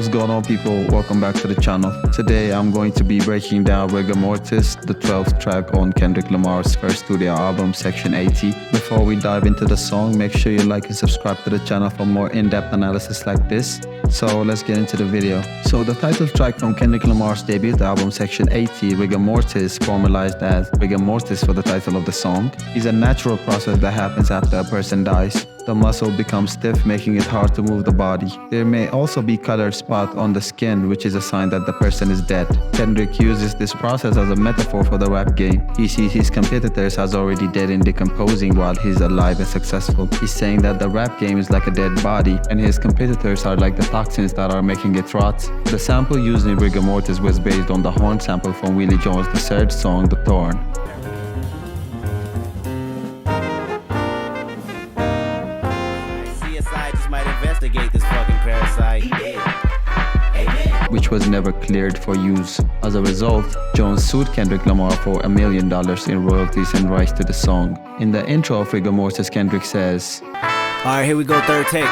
What's going on, people? Welcome back to the channel. Today I'm going to be breaking down Rigor Mortis, the 12th track on Kendrick Lamar's first studio album, Section 80. Before we dive into the song, make sure you like and subscribe to the channel for more in-depth analysis like this. So let's get into the video. So the title track from Kendrick Lamar's debut album, Section 80, Rigor Mortis, formalized as Rigor Mortis for the title of the song, is a natural process that happens after a person dies. The muscle becomes stiff, making it hard to move the body. There may also be colored spot on the skin, which is a sign that the person is dead. Kendrick uses this process as a metaphor for the rap game. He sees his competitors as already dead and decomposing while he's alive and successful. He's saying that the rap game is like a dead body, and his competitors are like the toxins that are making it rot. The sample used in Rigor Mortis was based on the horn sample from Willie Jones' The Surge song, The Thorn. This fucking parasite, which was never cleared for use. As a result, Jones sued Kendrick Lamar for $1 million in royalties and rights to the song. In the intro of Rigor Mortis, Kendrick says, "Alright, here we go, third take,"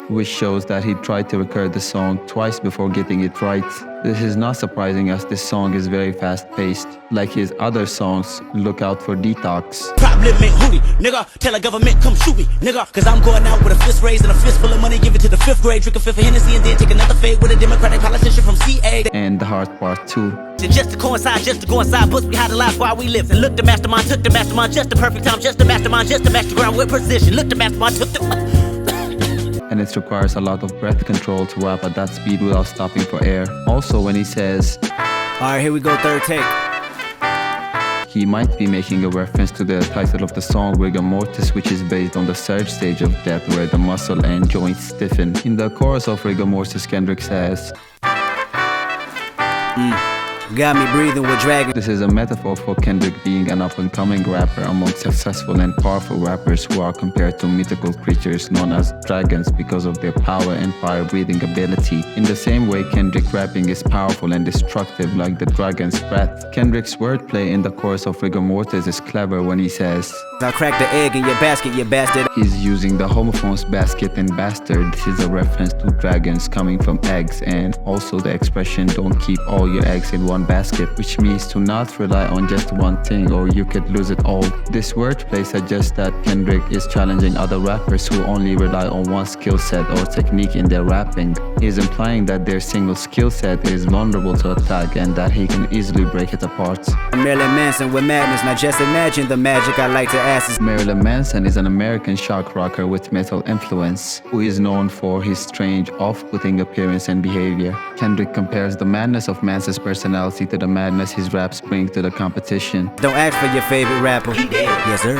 which shows that he tried to record the song twice before getting it right. This is not surprising as this song is very fast-paced. Like his other songs, Look Out for Detox, Problem make hootie, nigga. Tell the government come shoot me, nigga. Cause I'm going out with a fist raised and a fist full of money. Give it to the 5th grade, drink a fifth of Hennessy and then take another fade with a Democratic politician from CA. and The Heart Part 2. Just to coincide, just to go inside, books behind the lives while we live. And look, the mastermind took the mastermind, just the perfect time, just the mastermind, just the master ground with precision. Look, the mastermind took the And it requires a lot of breath control to rap at that speed without stopping for air. Also, when he says, "Alright, here we go, third take," he might be making a reference to the title of the song, Rigor Mortis, which is based on the surge stage of death where the muscle and joints stiffen. In the chorus of Rigor Mortis, Kendrick says, got me breathing with dragon. This is a metaphor for Kendrick being an up-and-coming rapper among successful and powerful rappers who are compared to mythical creatures known as dragons because of their power and fire-breathing ability. In the same way, Kendrick rapping is powerful and destructive like the dragon's breath. Kendrick's wordplay in the chorus of Rigor Mortis is clever when he says, "I cracked the egg in your basket, you bastard." he's using the homophones basket and bastard. This is a reference to dragons coming from eggs, and also the expression don't keep all your eggs in one basket, which means to not rely on just one thing or you could lose it all. This wordplay suggests that Kendrick is challenging other rappers who only rely on one skill set or technique in their rapping. He is implying that their single skill set is vulnerable to attack and that he can easily break it apart. Marilyn Manson with madness, now just imagine the magic I like to ask is. Marilyn Manson is an American shock rocker with metal influence, who is known for his strange, off-putting appearance and behavior. Kendrick compares the madness of Manson's personality to the madness his raps bring to the competition. Don't ask for your favorite rapper. He dead. Yes, sir.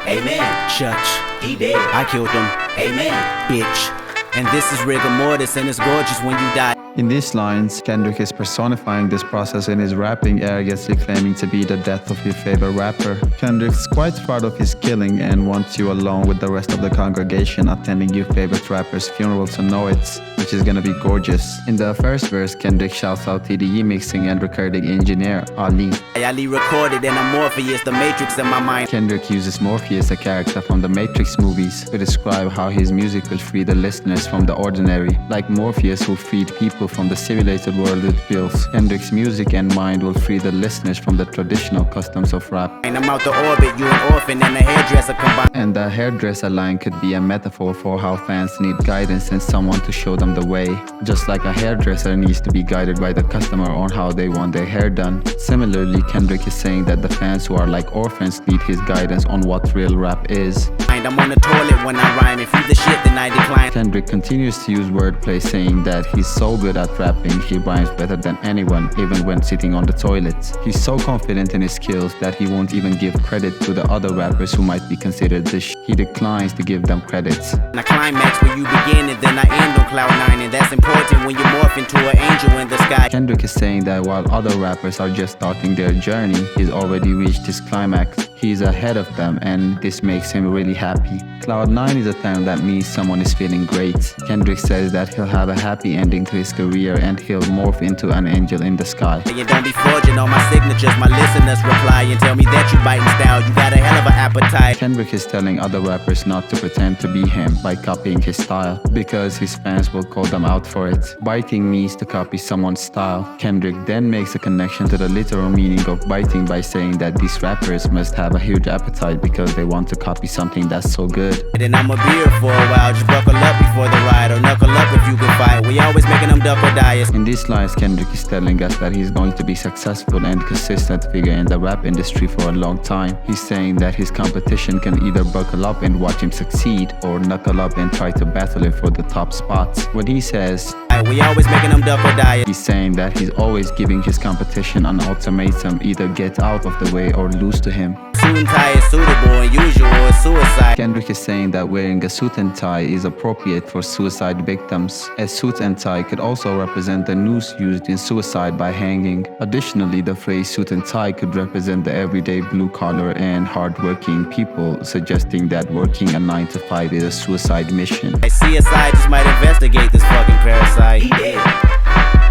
Amen. Church. He dead. I killed him. Amen. Bitch. And this is Rigor Mortis, and it's gorgeous when you die. In these lines, Kendrick is personifying this process in his rapping, arrogantly claiming to be the death of your favorite rapper. Kendrick's quite proud of his killing and wants you along with the rest of the congregation attending your favorite rapper's funeral to know it, which is gonna be gorgeous. In the first verse, Kendrick shouts out TDE mixing and recording engineer Ali. Ali recorded and I'm Morpheus, the Matrix in my mind. Kendrick uses Morpheus, a character from the Matrix movies, to describe how his music will free the listeners from the ordinary, like Morpheus who freed people from the simulated world it builds. Kendrick's music and mind will free the listeners from the traditional customs of rap. And I'm out the orbit, you an orphan and a hairdresser combined. And the hairdresser line could be a metaphor for how fans need guidance and someone to show them the way, just like a hairdresser needs to be guided by the customer on how they want their hair done. Similarly, Kendrick is saying that the fans who are like orphans need his guidance on what real rap is. I'm on the toilet when I rhyme, if you the shit then I decline. Kendrick continues to use wordplay, saying that he's so good at rapping, he rhymes better than anyone, even when sitting on the toilet. He's so confident in his skills that he won't even give credit to the other rappers who might be considered the He declines to give them credits. I climax where you begin and then I end on cloud 9, and that's important when you morph into an angel in the sky. Kendrick is saying that while other rappers are just starting their journey, he's already reached his climax. He's ahead of them and this makes him really happy. Cloud 9 is a term that means someone is feeling great. Kendrick says that he'll have a happy ending to his career and he'll morph into an angel in the sky. You don't be forging all my signatures, my listeners reply and tell me that you biting style, you got a hell of an appetite. Kendrick is telling other other rappers not to pretend to be him by copying his style, because his fans will call them out for it. Biting means to copy someone's style. Kendrick then makes a connection to the literal meaning of biting by saying that these rappers must have a huge appetite because they want to copy something that's so good. And then I'ma be here for a while, just buckle up before the ride, or knuckle up if you can fight. We always making them duck or die. In these lines, Kendrick is telling us that he's going to be successful and consistent figure in the rap industry for a long time. He's saying that his competition can either buckle up and watch him succeed, or knuckle up and try to battle him for the top spots. When he says, we always making them duck or die, he's saying that he's always giving his competition an ultimatum, either get out of the way or lose to him. Suit and tie is suitable and usual is suicide. Kendrick is saying that wearing a suit and tie is appropriate for suicide victims. A suit and tie could also represent the noose used in suicide by hanging. Additionally, the phrase suit and tie could represent the everyday blue-collar and hard-working people, suggesting that working a 9-to-5 is a suicide mission. CSI just might investigate this fucking parasite. He did.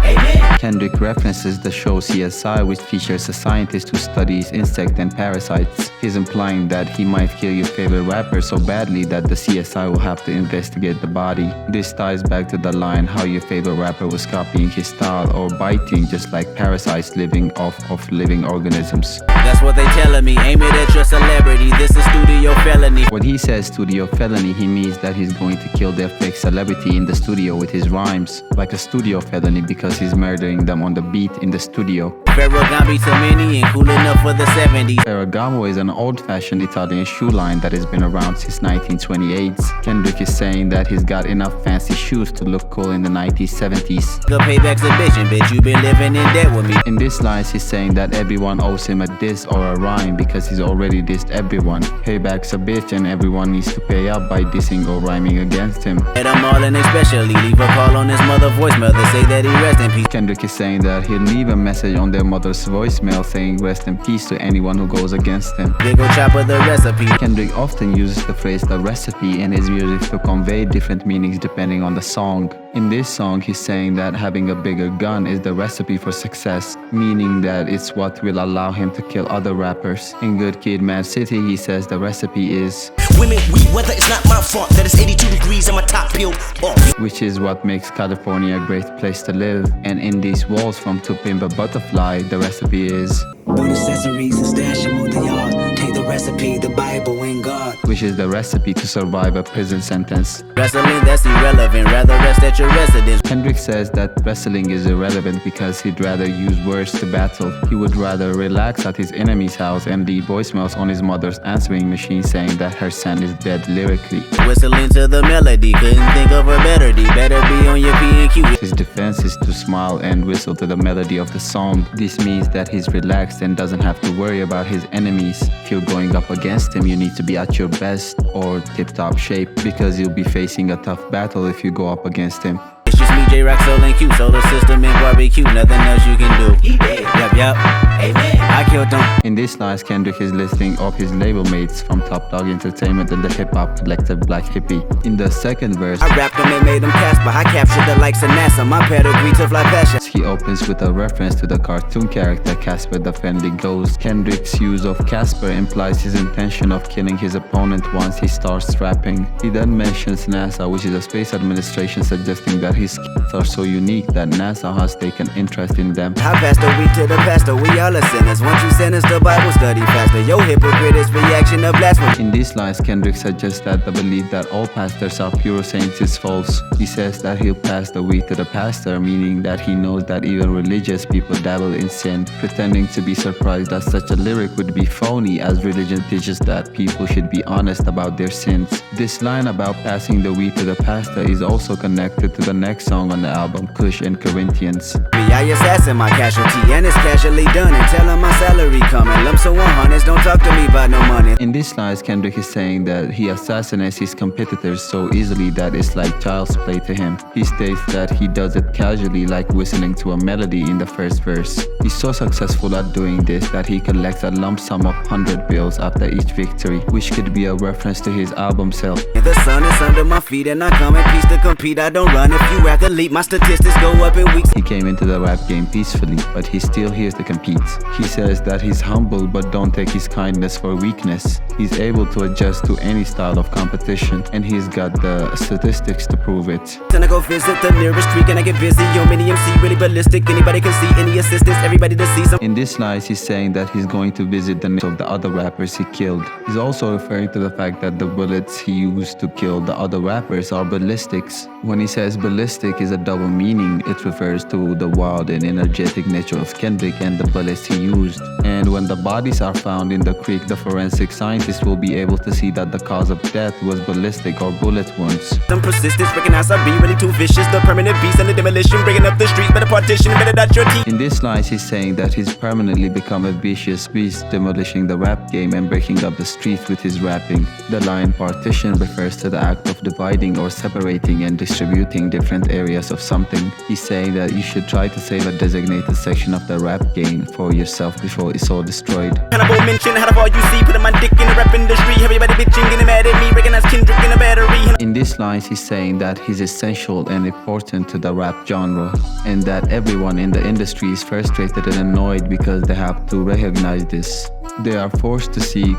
Amen. Kendrick references the show CSI, which features a scientist who studies insects and parasites. He's implying that he might kill your favorite rapper so badly that the CSI will have to investigate the body. This ties back to the line how your favorite rapper was copying his style or biting just like parasites living off of living organisms. That's what they telling me, aim it at your celebrity, this is studio felony. When he says studio felony, he means that he's going to kill their fake celebrity in the studio with his rhymes, like a studio felony because he's murdering them on the beat in the studio. Ferragamo too many and cool enough for the 70s. Ferragamo is an old-fashioned Italian shoe line that has been around since 1928. Kendrick is saying that he's got enough fancy shoes to look cool in the 1970s. The payback's a bitch, and bitch, you been living in debt with me. In this line, he's saying that everyone owes him a diss or a rhyme because he's already dissed everyone. Payback's a bitch and everyone needs to pay up by dissing or rhyming against him. And I'm all in especially, leave a call on his mother voicemail to say that he rest in peace. Kendrick is saying that he'll leave a message on their mother's voicemail saying rest in peace to anyone who goes against him. Big ol' chopper the recipe. Kendrick often uses the phrase the recipe in his music to convey different meanings depending on the song. In this song, he's saying that having a bigger gun is the recipe for success, meaning that it's what will allow him to kill other rappers. In Good Kid, Mad City, he says the recipe is women, weather, it's not my fault that it's 82 degrees and my top peeled off, which is what makes California a great place to live. And in these walls from To Pimp a Butterfly, the recipe is burn accessories and stash them on the yard. Take the recipe, the Bible and God, which is the recipe to survive a prison sentence. Wrestling, that's irrelevant, rather rest at your residence. Kendrick says that wrestling is irrelevant because he'd rather use words to battle. He would rather relax at his enemy's house and leave voicemails on his mother's answering machine saying that her son is dead lyrically. Whistling to the melody, couldn't think of a better D. Better be on your P&Q. His defense is to smile and whistle to the melody of the song. This means that he's relaxed and doesn't have to worry about his enemies. If you're going up against him, you need to be at your best or tip-top shape because you'll be facing a tough battle if you go up against him. It's just me, J-Rock, Soul, and Q. Solar system and barbecue, nothing else you can do. He did. Yup. Amen. I killed him. In this lines, Kendrick is listing off his label mates from Top Dog Entertainment and the hip-hop collective Black Hippie. In the second verse, I rapped them and made them Casper. I captured the likes of NASA. My pedigree to fly passion. He opens with a reference to the cartoon character Casper the Friendly Ghost. Kendrick's use of Casper implies his intention of killing his opponent once he starts rapping. He then mentions NASA, which is a space administration, suggesting that his skills are so unique that NASA has taken interest in them. I passed the week to the pastor, we all are sinners. Once you sentence the Bible study faster. Yo, hypocrite is reaction of blasphemy. In these lines, Kendrick suggests that the belief that all pastors are pure saints is false. He says that he'll pass the week to the pastor, meaning that he knows that even religious people dabble in sin, pretending to be surprised that such a lyric would be phony, as religion teaches that people should be honest about their sins. This line about passing the week to the pastor is also connected to the next song on the album, Kush and Corinthians. I assassin my casualty and it's casually done, and tell him my salary coming. Lumps of 100s, don't talk to me about no money. In this lines, Kendrick is saying that he assassinates his competitors so easily that it's like child's play to him. He states that he does it casually, like whistling referring to a melody in the first verse. He's so successful at doing this that he collects a lump sum of 100 bills after each victory, which could be a reference to his album sale. The sun is under my feet and I come in peace to compete. I don't run if you athlete, my statistics go up in weeks. He came into the rap game peacefully, but he's still here to compete. He says that he's humble but don't take his kindness for weakness. He's able to adjust to any style of competition, and he's got the statistics to prove it. Then I go visit the nearest creek and I get busy. Yo, mini MC really ballistic. Anybody can see any assistance, everybody to see some. In this line, he's saying that he's going to visit the names of the other rappers he killed. He's also referring to the fact that the bullets he used to kill the other rappers are ballistics. When he says ballistic is a double meaning, it refers to the wild and energetic nature of Kendrick and the bullets he used. And when the bodies are found in the creek, the forensic scientists will be able to see that the cause of death was ballistic or bullet wounds. Some persistence, recognize I be really too vicious. The permanent beast and the demolition, bringing up the streets, better partition, better dot your teeth. In this line, he's saying that he's permanently become a vicious beast, demolishing the rap game and breaking up the streets with his rapping. The line partition refers to the act of dividing or separating and distributing different areas of something. He's saying that you should try to save a designated section of the rap game for yourself before it's all destroyed. Cannibal mention how the all you see, putting my dick in the rap industry. Everybody bitching, getting mad at me, recognize Kendrick in a battery. In this line, he's saying that he's essential and important to the rap genre, and that everyone in the industry is frustrated and annoyed because they have to recognize this. They are forced to see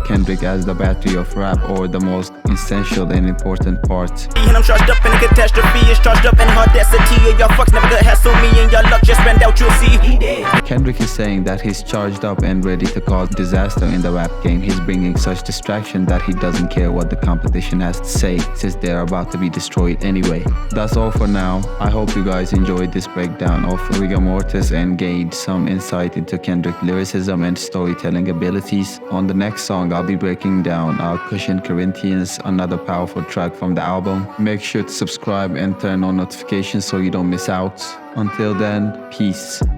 Kendrick as the battery of rap, or the most essential and important part. And I'm charged up in a catastrophe, it's charged up in audacity. And y'all fucks never gonna hassle me, and y'all luck just ran out, you'll see. He dead. Kendrick is saying that he's charged up and ready to cause disaster in the rap game. He's bringing such distraction that he doesn't care what the competition has to say, since they're about to be destroyed anyway. That's all for now. I hope you guys enjoyed this breakdown of Rigor Mortis and gained some insight into Kendrick lyricism and storytelling abilities. On the next song, I'll be breaking down Cushion Corinthians, another powerful track from the album. Make sure to subscribe and turn on notifications so you don't miss out. Until then, peace.